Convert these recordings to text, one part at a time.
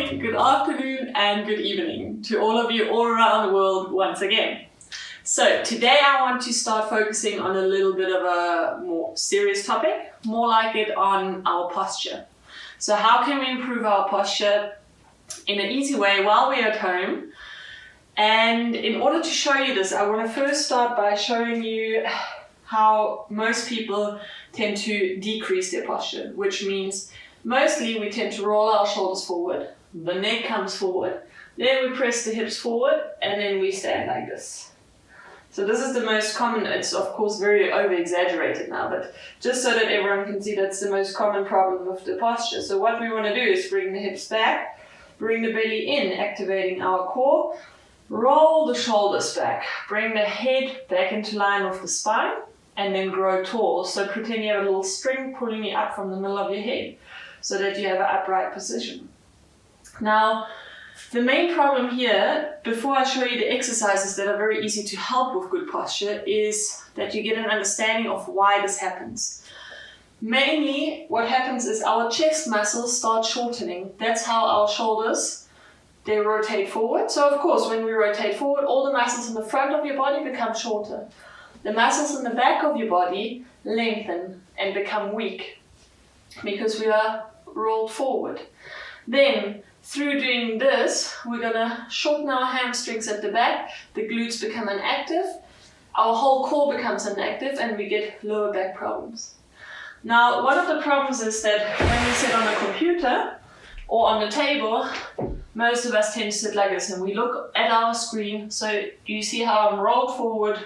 morning, good afternoon, and good evening to all of you all around the world once again. So today I want to start focusing on a little bit of a more serious topic, more like it on our posture. So how can we improve our posture in an easy way while we're at home? And in order to show you this, I want to first start by showing you how most people tend to decrease their posture, which means mostly we tend to roll our shoulders forward, the neck comes forward, then we press the hips forward, and then we stand like this. So this is the most common. It's of course very over-exaggerated now, but just so that everyone can see, that's the most common problem with the posture. So what we want to do is bring the hips back, bring the belly in, activating our core, roll the shoulders back, bring the head back into line with the spine, and then grow tall. So pretend you have a little string pulling you up from the middle of your head so that you have an upright position. Now, the main problem here, before I show you the exercises that are very easy to help with good posture, is that you get an understanding of why this happens. Mainly, what happens is our chest muscles start shortening. That's how our shoulders, they rotate forward. So of course, when we rotate forward, all the muscles in the front of your body become shorter. The muscles in the back of your body lengthen and become weak because we are rolled forward. Then, through doing this, we're going to shorten our hamstrings at the back, the glutes become inactive, our whole core becomes inactive, and we get lower back problems. Now, one of the problems is that when we sit on a computer or on the table, most of us tend to sit like this, and we look at our screen. So you see how I'm rolled forward,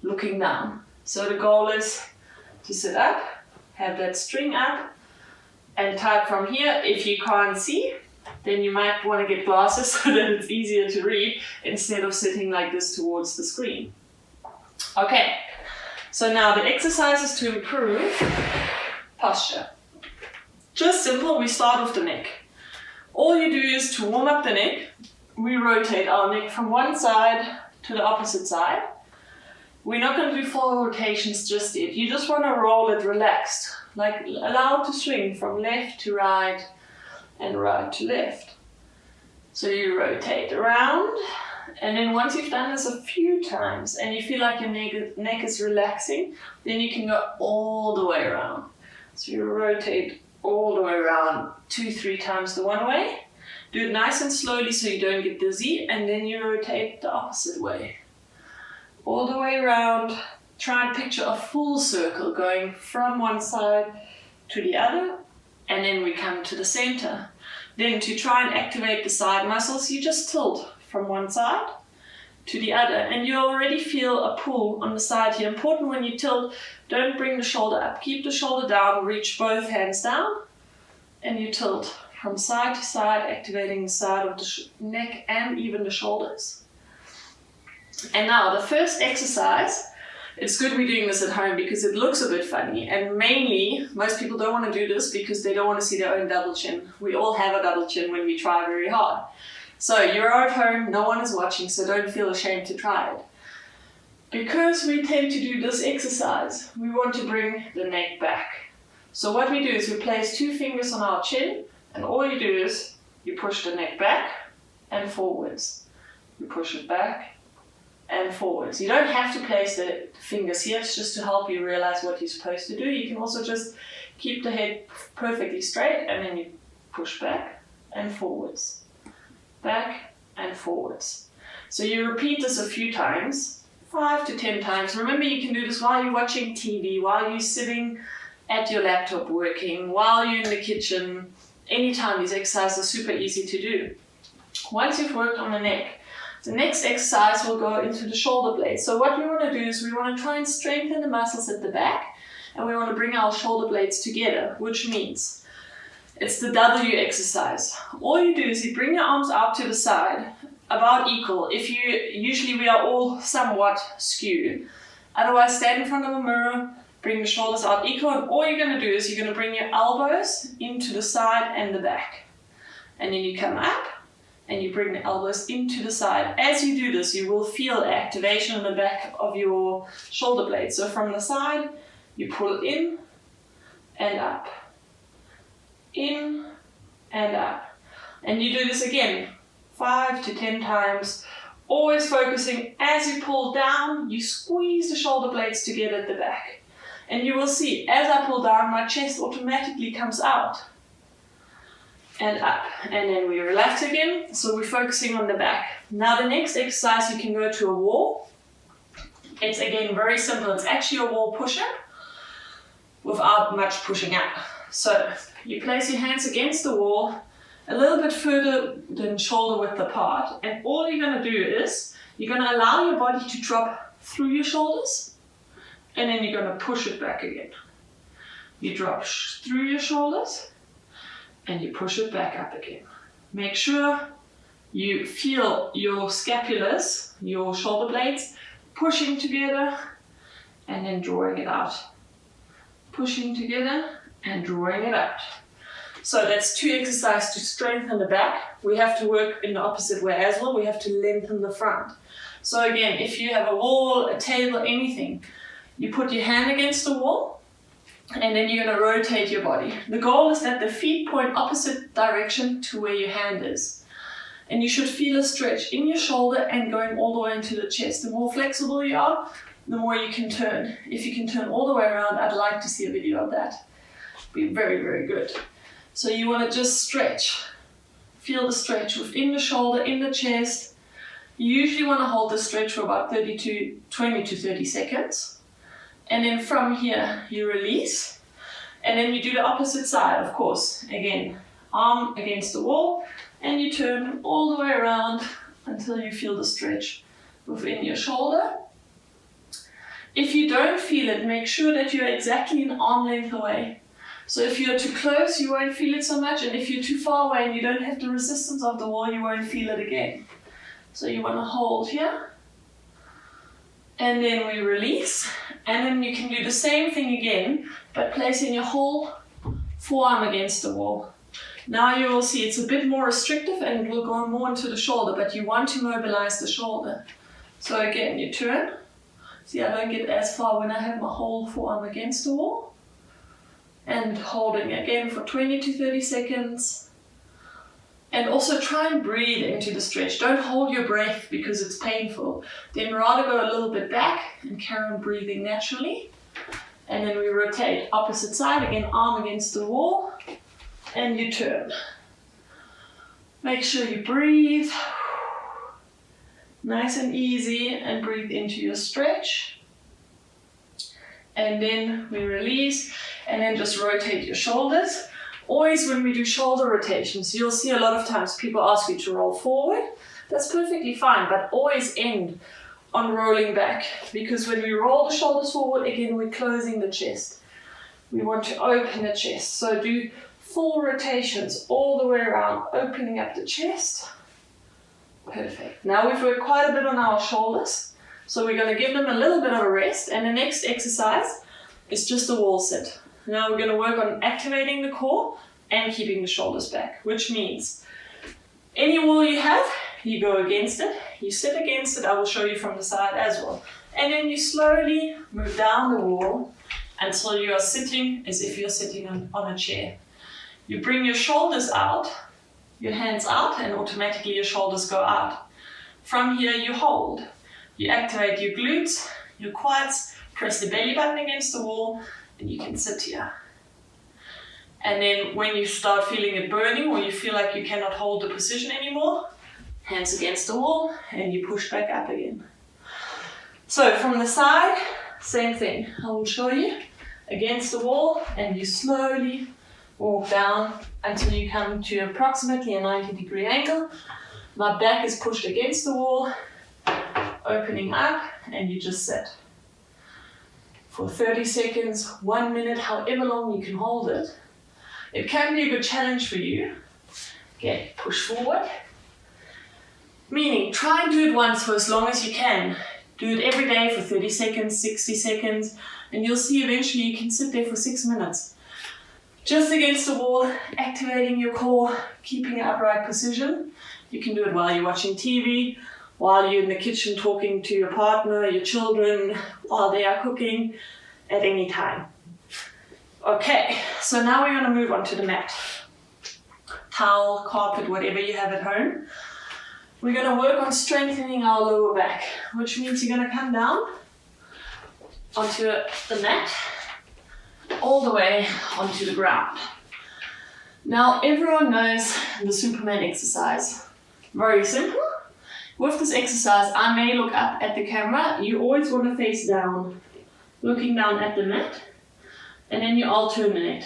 looking down. So the goal is to sit up, have that string up, and type from here. If you can't see, then you might want to get glasses so that it's easier to read instead of sitting like this towards the screen. Okay, so now the exercises to improve posture. Just simple, we start with the neck. All you do is to warm up the neck, we rotate our neck from one side to the opposite side. We're not going to do full rotations just yet. You just want to roll it relaxed, like allow it to swing from left to right and right to left. So you rotate around, and then once you've done this a few times and you feel like your neck is relaxing, then you can go all the way around. So you rotate all the way around 2-3 times the one way. Do it nice and slowly so you don't get dizzy, and then you rotate the opposite way. All the way around. Try and picture a full circle going from one side to the other, and then we come to the center. Then to try and activate the side muscles, you just tilt from one side to the other, and you already feel a pull on the side here. Important when you tilt, don't bring the shoulder up. Keep the shoulder down, reach both hands down, and you tilt from side to side, activating the side of the neck and even the shoulders. And now the first exercise, it's good we're doing this at home because it looks a bit funny, and mainly most people don't want to do this because they don't want to see their own double chin. We all have a double chin when we try very hard. So you're at home, no one is watching, so don't feel ashamed to try it. Because we tend to do this exercise, we want to bring the neck back. So what we do is we place 2 fingers on our chin, and all you do is you push the neck back and forwards. You push it back and forwards. You don't have to place the fingers here, it's just to help you realize what you're supposed to do. You can also just keep the head perfectly straight, and then you push back and forwards. Back and forwards. So you repeat this a few times, 5 to 10 times. Remember, you can do this while you're watching TV, while you're sitting at your laptop working, while you're in the kitchen. Anytime, these exercises are super easy to do. Once you've worked on the neck, the next exercise will go into the shoulder blades. So what we want to do is we want to try and strengthen the muscles at the back, and we want to bring our shoulder blades together, which means it's the W exercise. All you do is you bring your arms out to the side, about equal. Usually we are all somewhat skewed. Otherwise, stand in front of a mirror, bring the shoulders out equal, and all you're going to do is you're going to bring your elbows into the side and the back. And then you come up, and you bring the elbows into the side. As you do this, you will feel activation in the back of your shoulder blades. So from the side, you pull in and up, in and up. And you do this again 5 to 10 times, always focusing as you pull down, you squeeze the shoulder blades together at the back. And you will see, as I pull down, my chest automatically comes out and up. And then we relax again, so we're focusing on the back. Now the next exercise, you can go to a wall. It's again very simple. It's actually a wall push-up without much pushing up. So you place your hands against the wall, a little bit further than shoulder width apart, and all you're going to do is you're going to allow your body to drop through your shoulders, and then you're going to push it back again. You drop through your shoulders and you push it back up again. Make sure you feel your scapulars, your shoulder blades, pushing together and then drawing it out. Pushing together and drawing it out. So that's 2 exercises to strengthen the back. We have to work in the opposite way as well. We have to lengthen the front. So again, if you have a wall, a table, anything, you put your hand against the wall and then you're going to rotate your body. The goal is that the feet point opposite direction to where your hand is. And you should feel a stretch in your shoulder and going all the way into the chest. The more flexible you are, the more you can turn. If you can turn all the way around, I'd like to see a video of that. Be very, very good. So you want to just stretch. Feel the stretch within the shoulder, in the chest. You usually want to hold the stretch for about 20 to 30 seconds. And then from here, you release. And then you do the opposite side, of course. Again, arm against the wall. And you turn all the way around until you feel the stretch within your shoulder. If you don't feel it, make sure that you're exactly an arm length away. So if you're too close, you won't feel it so much. And if you're too far away and you don't have the resistance of the wall, you won't feel it again. So you want to hold here. And then we release. And then you can do the same thing again, but placing your whole forearm against the wall. Now you will see it's a bit more restrictive and it will go more into the shoulder, but you want to mobilize the shoulder. So again, you turn. See, I don't get as far when I have my whole forearm against the wall. And holding again for 20 to 30 seconds. And also try and breathe into the stretch. Don't hold your breath because it's painful. Then rather go a little bit back and carry on breathing naturally. And then we rotate opposite side, again arm against the wall. And you turn. Make sure you breathe. Nice and easy, and breathe into your stretch. And then we release, and then just rotate your shoulders. Always when we do shoulder rotations, you'll see a lot of times people ask you to roll forward. That's perfectly fine, but always end on rolling back. Because when we roll the shoulders forward, again, we're closing the chest. We want to open the chest. So do full rotations all the way around, opening up the chest. Perfect. Now we've worked quite a bit on our shoulders, so we're going to give them a little bit of a rest, and the next exercise is just a wall sit. Now we're going to work on activating the core and keeping the shoulders back, which means any wall you have, you go against it, you sit against it. I will show you from the side as well. And then you slowly move down the wall until you are sitting as if you're sitting on a chair. You bring your shoulders out, your hands out, and automatically your shoulders go out. From here you hold. You activate your glutes, your quads, press the belly button against the wall, and you can sit here. And then when you start feeling it burning or you feel like you cannot hold the position anymore, hands against the wall, and you push back up again. So from the side, same thing. I will show you. Against the wall, and you slowly walk down until you come to approximately a 90-degree angle. My back is pushed against the wall, opening up, and you just sit. For 30 seconds, 1 minute, however long you can hold it. It can be a good challenge for you. Okay, push forward. Meaning, try and do it once for as long as you can. Do it every day for 30 seconds, 60 seconds, and you'll see eventually you can sit there for 6 minutes. Just against the wall, activating your core, keeping an upright position. You can do it while you're watching TV, while you're in the kitchen talking to your partner, your children, while they are cooking, at any time. Okay, so now we're going to move on to the mat. towel, carpet, whatever you have at home. We're going to work on strengthening our lower back, which means you're going to come down onto the mat, all the way onto the ground. Now, everyone knows the Superman exercise. Very simple. With this exercise, I may look up at the camera. You always want to face down, looking down at the mat, and then you alternate.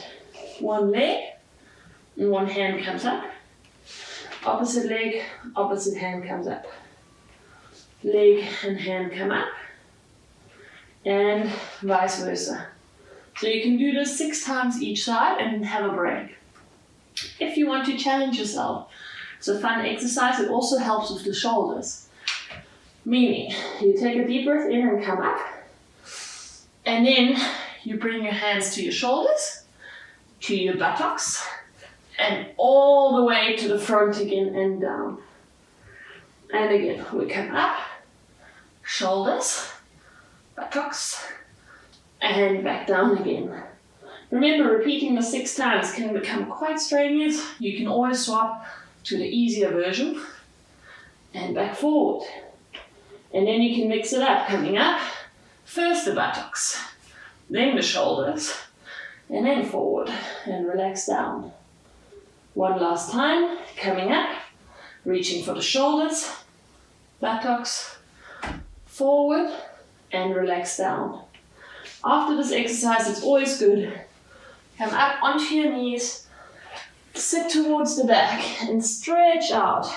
One leg and one hand comes up. Opposite leg, opposite hand comes up. Leg and hand come up, and vice versa. So you can do this 6 times each side and then have a break. If you want to challenge yourself, it's a fun exercise. It also helps with the shoulders. Meaning, you take a deep breath in and come up, and then you bring your hands to your shoulders, to your buttocks, and all the way to the front again and down. And again, we come up, shoulders, buttocks, and back down again. Remember, repeating the 6 times can become quite strenuous. You can always swap to the easier version and back forward. And then you can mix it up, coming up, first the buttocks, then the shoulders, and then forward and relax down. One last time, coming up, reaching for the shoulders, buttocks, forward, and relax down. After this exercise, it's always good. Come up onto your knees, sit towards the back, and stretch out.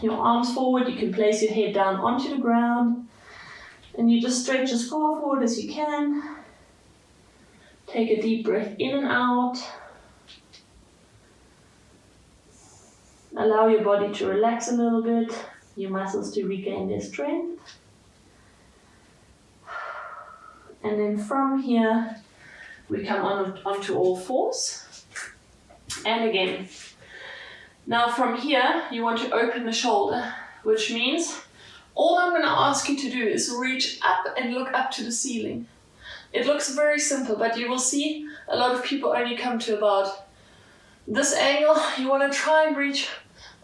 Your arms forward, you can place your head down onto the ground, and you just stretch as far forward as you can. Take a deep breath in and out. Allow your body to relax a little bit, your muscles to regain their strength. And then from here, we come onto all fours. And again. Now from here, you want to open the shoulder, which means all I'm going to ask you to do is reach up and look up to the ceiling. It looks very simple, but you will see a lot of people only come to about this angle. You want to try and reach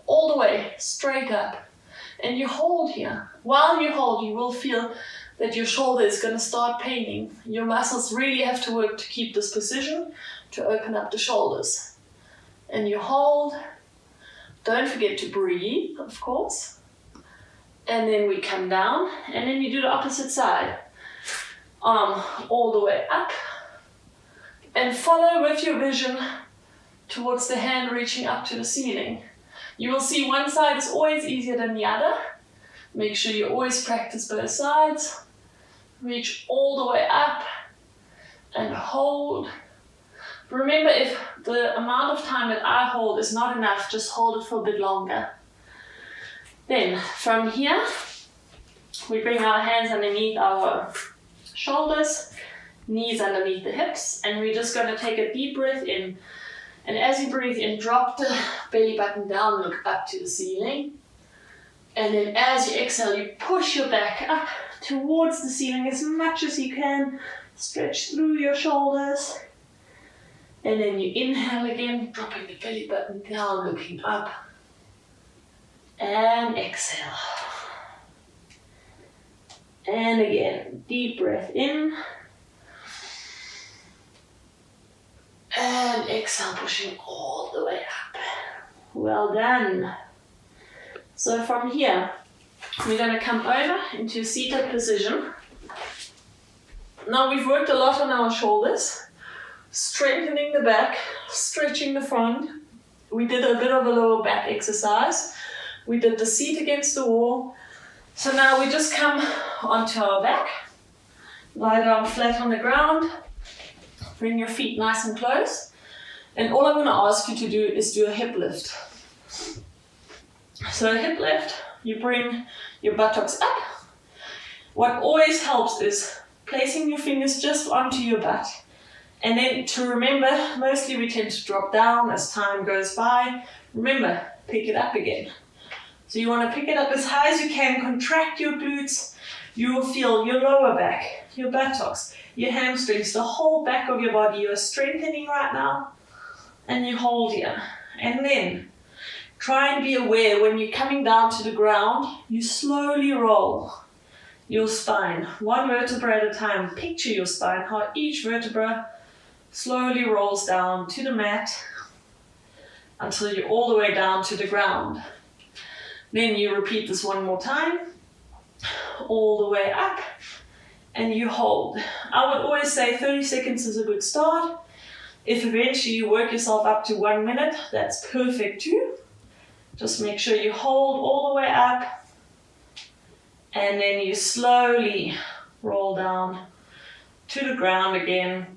all the way straight up. And you hold here. While you hold, you will feel that your shoulder is going to start paining. Your muscles really have to work to keep this position, to open up the shoulders. And you hold. Don't forget to breathe, of course. And then we come down, and then you do the opposite side. Arm all the way up. And follow with your vision towards the hand reaching up to the ceiling. You will see one side is always easier than the other. Make sure you always practice both sides. Reach all the way up and hold. Remember, if the amount of time that I hold is not enough, just hold it for a bit longer. Then from here, we bring our hands underneath our shoulders, knees underneath the hips, and we're just going to take a deep breath in. And as you breathe in, drop the belly button down, look up to the ceiling. And then as you exhale, you push your back up towards the ceiling as much as you can. Stretch through your shoulders. And then you inhale again, dropping the belly button down, looking up. And exhale. And again, deep breath in. And exhale, pushing all the way up. Well done. So from here, we're going to come over into a seated position. Now we've worked a lot on our shoulders, strengthening the back, stretching the front. We did a bit of a lower back exercise. We did the seat against the wall. So now we just come onto our back, lie down flat on the ground, bring your feet nice and close. And all I'm going to ask you to do is do a hip lift. So a hip lift, you bring your buttocks up. What always helps is placing your fingers just onto your butt. And then to remember, mostly we tend to drop down as time goes by. Remember, pick it up again. So you want to pick it up as high as you can, contract your glutes. You will feel your lower back, your buttocks, your hamstrings, the whole back of your body. You are strengthening right now. And you hold here. And then try and be aware when you're coming down to the ground, you slowly roll your spine, one vertebra at a time. Picture your spine, how each vertebra slowly rolls down to the mat until you're all the way down to the ground. Then you repeat this one more time, all the way up, and you hold. I would always say 30 seconds is a good start. If eventually you work yourself up to 1 minute, that's perfect too. Just make sure you hold all the way up, and then you slowly roll down to the ground again.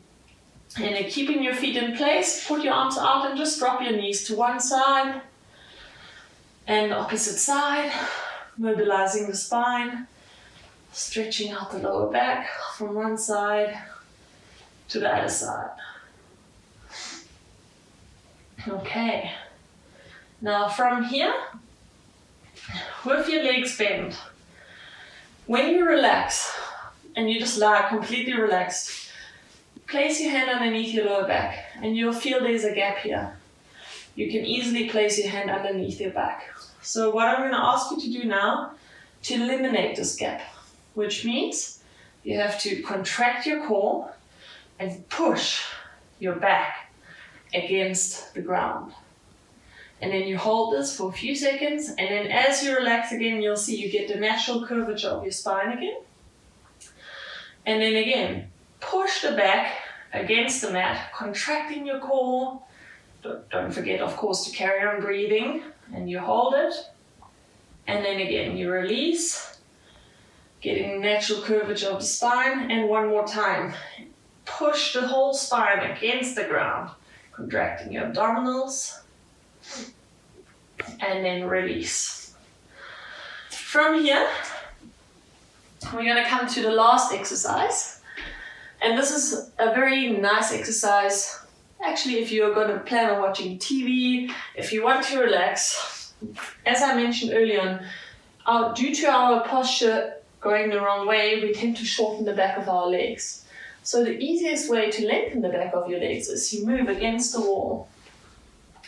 And then keeping your feet in place, put your arms out and just drop your knees to one side and the opposite side, mobilizing the spine, stretching out the lower back from one side to the other side. Okay, now from here, with your legs bent, when you relax and you just lie completely relaxed, place your hand underneath your lower back and you'll feel there's a gap here. You can easily place your hand underneath your back. So what I'm going to ask you to do now, to eliminate this gap, which means you have to contract your core and push your back against the ground. And then you hold this for a few seconds, and then as you relax again, you'll see you get the natural curvature of your spine again. And then again, push the back against the mat, contracting your core. Don't forget, of course, to carry on breathing, and you hold it. And then again, you release, getting natural curvature of the spine, and one more time. Push the whole spine against the ground, contracting your abdominals, and then release. From here, we're going to come to the last exercise. And this is a very nice exercise. Actually, if you're going to plan on watching TV, if you want to relax, as I mentioned earlier on, due to our posture going the wrong way, we tend to shorten the back of our legs. So the easiest way to lengthen the back of your legs is you move against the wall.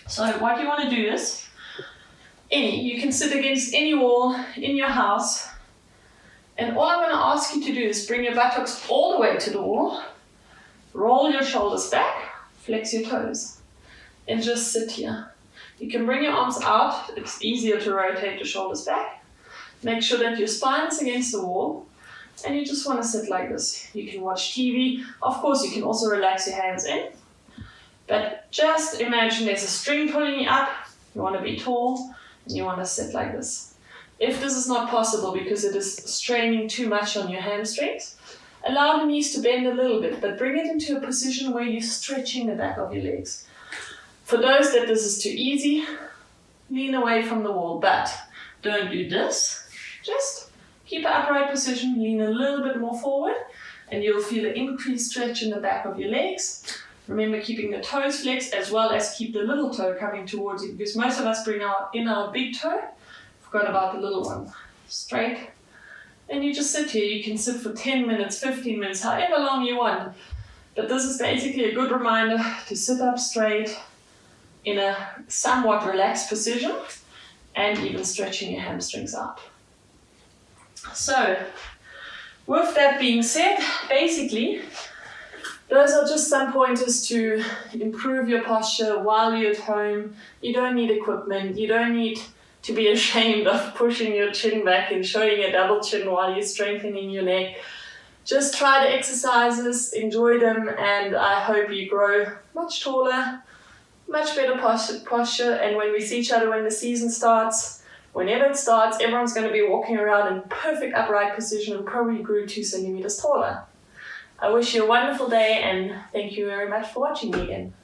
So what you want to do is, you can sit against any wall in your house, and all I'm going to ask you to do is bring your buttocks all the way to the wall, roll your shoulders back, flex your toes, and just sit here. You can bring your arms out, it's easier to rotate the shoulders back. Make sure that your spine is against the wall, and you just want to sit like this. You can watch TV, of course you can also relax your hands in, but just imagine there's a string pulling you up, you want to be tall, and you want to sit like this. If this is not possible because it is straining too much on your hamstrings, allow the knees to bend a little bit, but bring it into a position where you're stretching the back of your legs. For those that this is too easy, lean away from the wall, but don't do this. Just keep an upright position, lean a little bit more forward, and you'll feel an increased stretch in the back of your legs. Remember keeping the toes flexed as well as keep the little toe coming towards you, because most of us bring our big toe, forgot about the little one, straight. And you just sit here. You can sit for 10 minutes, 15 minutes, however long you want. But this is basically a good reminder to sit up straight in a somewhat relaxed position and even stretching your hamstrings out. So, with that being said, basically, those are just some pointers to improve your posture while you're at home. You don't need equipment. You don't need to be ashamed of pushing your chin back and showing a double chin while you're strengthening your neck. Just try the exercises, enjoy them, and I hope you grow much taller, much better posture. And when we see each other when the season starts, whenever it starts, everyone's going to be walking around in perfect upright position and probably grew 2 centimeters taller. I wish you a wonderful day, and thank you very much for watching me again.